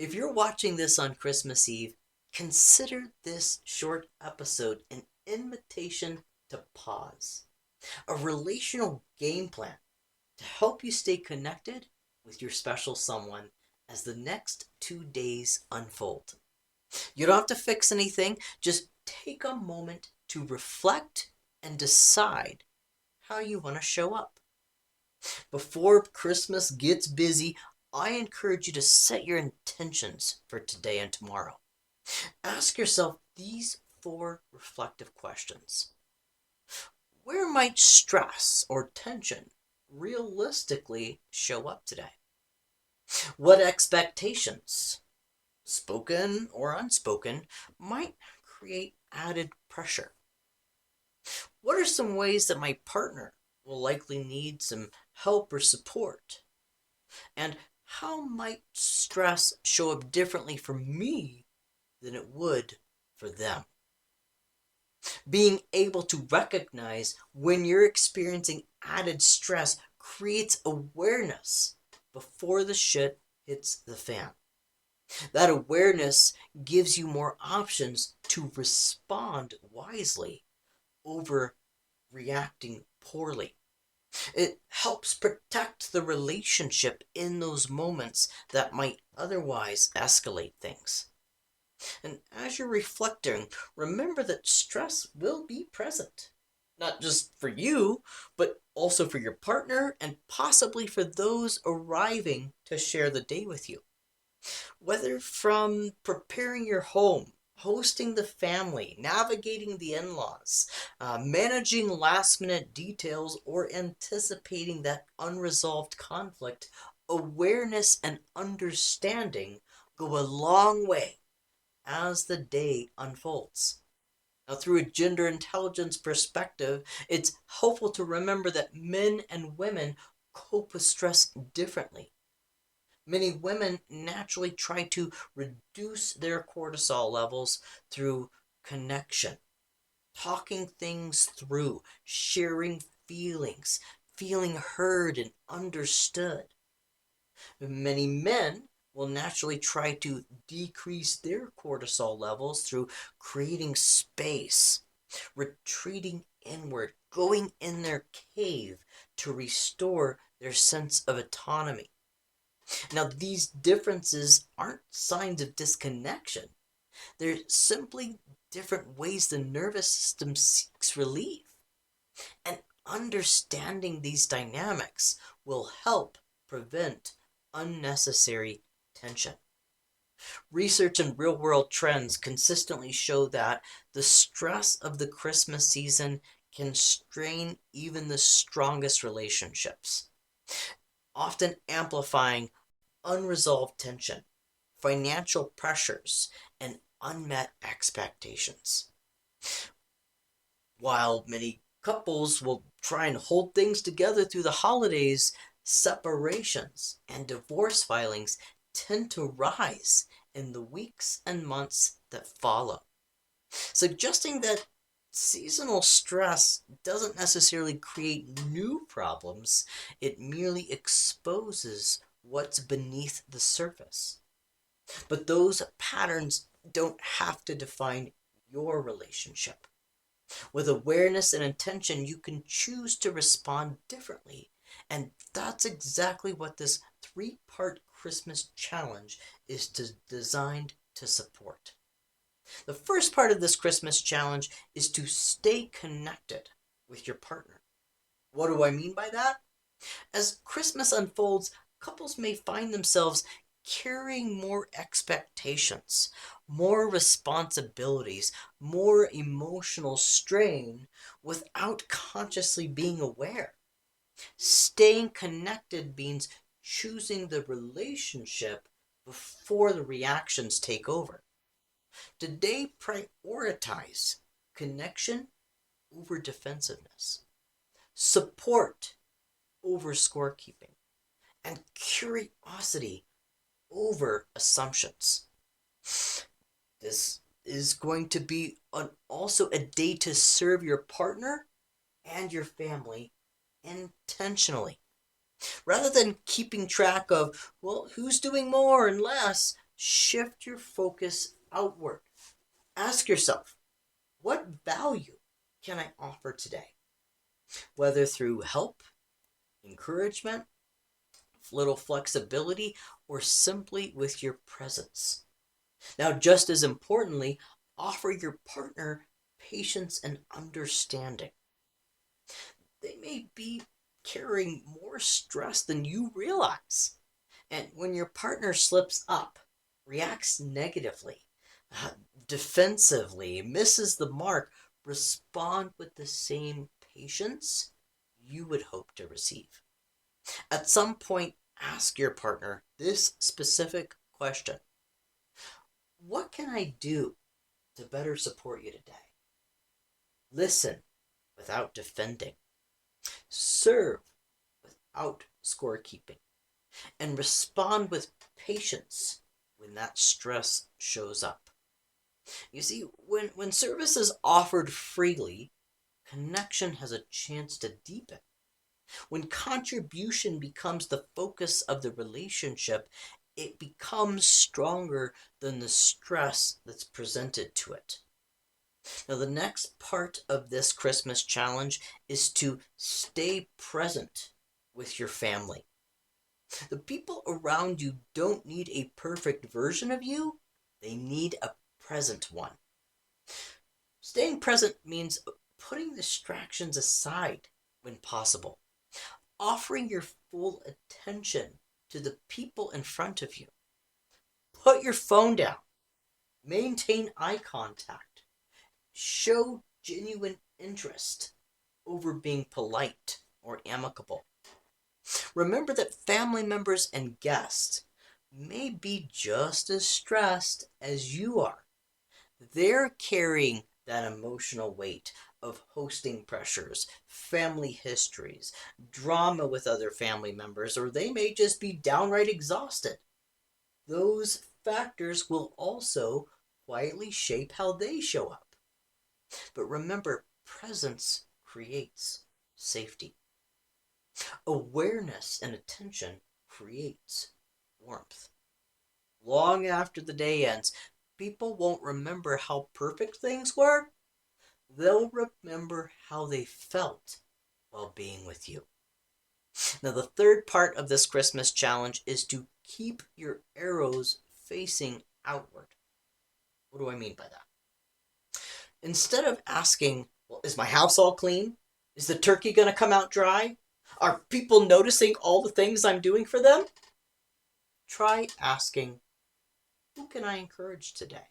If you're watching this on Christmas Eve, consider this short episode an invitation to pause, a relational game plan to help you stay connected with your special someone as the next 2 days unfold. You don't have to fix anything, just take a moment to reflect and decide how you want to show up. Before Christmas gets busy, I encourage you to set your intentions for today and tomorrow. Ask yourself these four reflective questions. Where might stress or tension realistically show up today? What expectations, spoken or unspoken, might create added pressure? What are some ways that my partner will likely need some help or support? And how might stress show up differently for me than it would for them? Being able to recognize when you're experiencing added stress creates awareness before the shit hits the fan. That awareness gives you more options to respond wisely over reacting poorly. It helps protect the relationship in those moments that might otherwise escalate things. And as you're reflecting, remember that stress will be present. Not just for you, but also for your partner and possibly for those arriving to share the day with you. Whether from preparing your home, hosting the family, navigating the in laws, managing last minute details, or anticipating that unresolved conflict, awareness and understanding go a long way as the day unfolds. Now, through a gender intelligence perspective, it's helpful to remember that men and women cope with stress differently. Many women naturally try to reduce their cortisol levels through connection, talking things through, sharing feelings, feeling heard and understood. Many men will naturally try to decrease their cortisol levels through creating space, retreating inward, going in their cave to restore their sense of autonomy. Now, these differences aren't signs of disconnection. They're simply different ways the nervous system seeks relief. And understanding these dynamics will help prevent unnecessary tension. Research and real world trends consistently show that the stress of the Christmas season can strain even the strongest relationships, often amplifying unresolved tension, financial pressures, and unmet expectations. While many couples will try and hold things together through the holidays, separations and divorce filings tend to rise in the weeks and months that follow, suggesting that seasonal stress doesn't necessarily create new problems, it merely exposes what's beneath the surface. But those patterns don't have to define your relationship. With awareness and intention, you can choose to respond differently. And that's exactly what this three-part Christmas challenge is designed to support. The first part of this Christmas challenge is to stay connected with your partner. What do I mean by that? As Christmas unfolds, couples may find themselves carrying more expectations, more responsibilities, more emotional strain without consciously being aware. Staying connected means choosing the relationship before the reactions take over. Today, prioritize connection over defensiveness, support over scorekeeping, and curiosity over assumptions. This is going to be also a day to serve your partner and your family intentionally. Rather than keeping track of, well, who's doing more and less, shift your focus outward. Ask yourself, what value can I offer today? Whether through help, encouragement, little flexibility, or simply with your presence. Now, just as importantly, offer your partner patience and understanding. They may be carrying more stress than you realize. And when your partner slips up, reacts negatively, uh, defensively, misses the mark, respond with the same patience you would hope to receive. At some point, ask your partner this specific question: what can I do to better support you today? Listen without defending, serve without scorekeeping, and respond with patience when that stress shows up. You see, when service is offered freely, connection has a chance to deepen. When contribution becomes the focus of the relationship, it becomes stronger than the stress that's presented to it. Now, the next part of this Christmas challenge is to stay present with your family. The people around you don't need a perfect version of you, they need a present one. Staying present means putting distractions aside when possible, offering your full attention to the people in front of you. Put your phone down, maintain eye contact, show genuine interest over being polite or amicable. Remember that family members and guests may be just as stressed as you are. They're carrying that emotional weight of hosting pressures, family histories, drama with other family members, or they may just be downright exhausted. Those factors will also quietly shape how they show up. But remember, presence creates safety. Awareness and attention creates warmth. Long after the day ends, people won't remember how perfect things were. They'll remember how they felt while being with you. Now, the third part of this Christmas challenge is to keep your arrows facing outward. What do I mean by that? Instead of asking, well, is my house all clean? Is the turkey going to come out dry? Are people noticing all the things I'm doing for them? Try asking, who can I encourage today?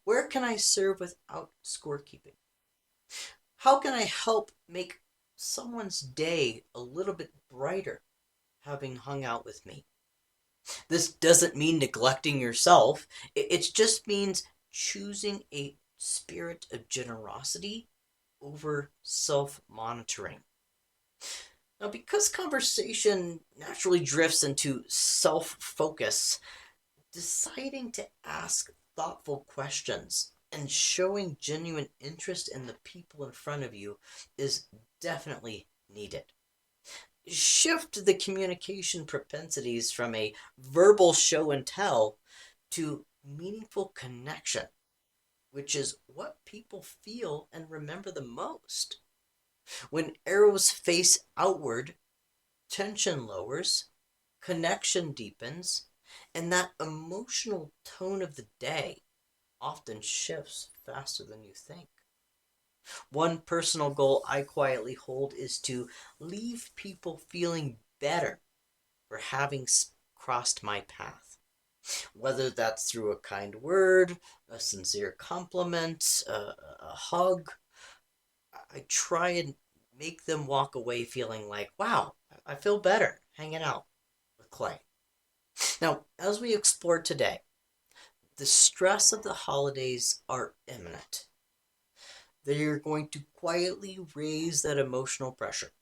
Where can I serve without scorekeeping? How can I help make someone's day a little bit brighter having hung out with me? This doesn't mean neglecting yourself. It just means choosing a spirit of generosity over self-monitoring. Now, because conversation naturally drifts into self-focus, deciding to ask thoughtful questions and showing genuine interest in the people in front of you is definitely needed. Shift the communication propensities from a verbal show and tell to meaningful connection, which is what people feel and remember the most. When arrows face outward, tension lowers, connection deepens, and that emotional tone of the day often shifts faster than you think. One personal goal I quietly hold is to leave people feeling better for having crossed my path. Whether that's through a kind word, a sincere compliment, a hug, I try and make them walk away feeling like, wow, I feel better hanging out with Clay. Now, as we explore today, the stress of the holidays are imminent. They are going to quietly raise that emotional pressure.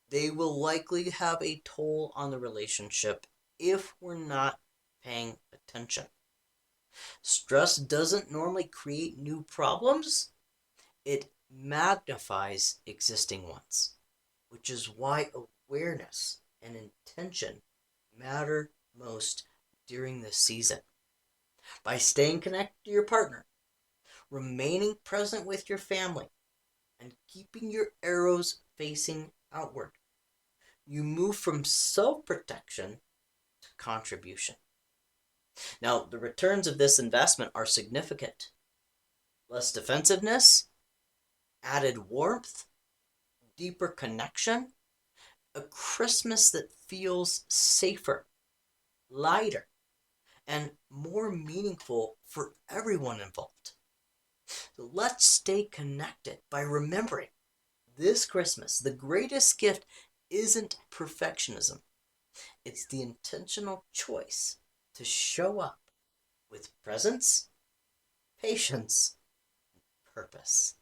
They will likely have a toll on the relationship if we're not paying attention. Stress doesn't normally create new problems, it magnifies existing ones, which is why awareness and intention matter most during this season. By staying connected to your partner, remaining present with your family, and keeping your arrows facing outward, you move from self protection to contribution. Now, the returns of this investment are significant: less defensiveness, added warmth, deeper connection, a Christmas that feels safer, lighter, and more meaningful for everyone involved. So let's stay connected by remembering this Christmas, the greatest gift isn't perfectionism, it's the intentional choice to show up with presence, patience, purpose.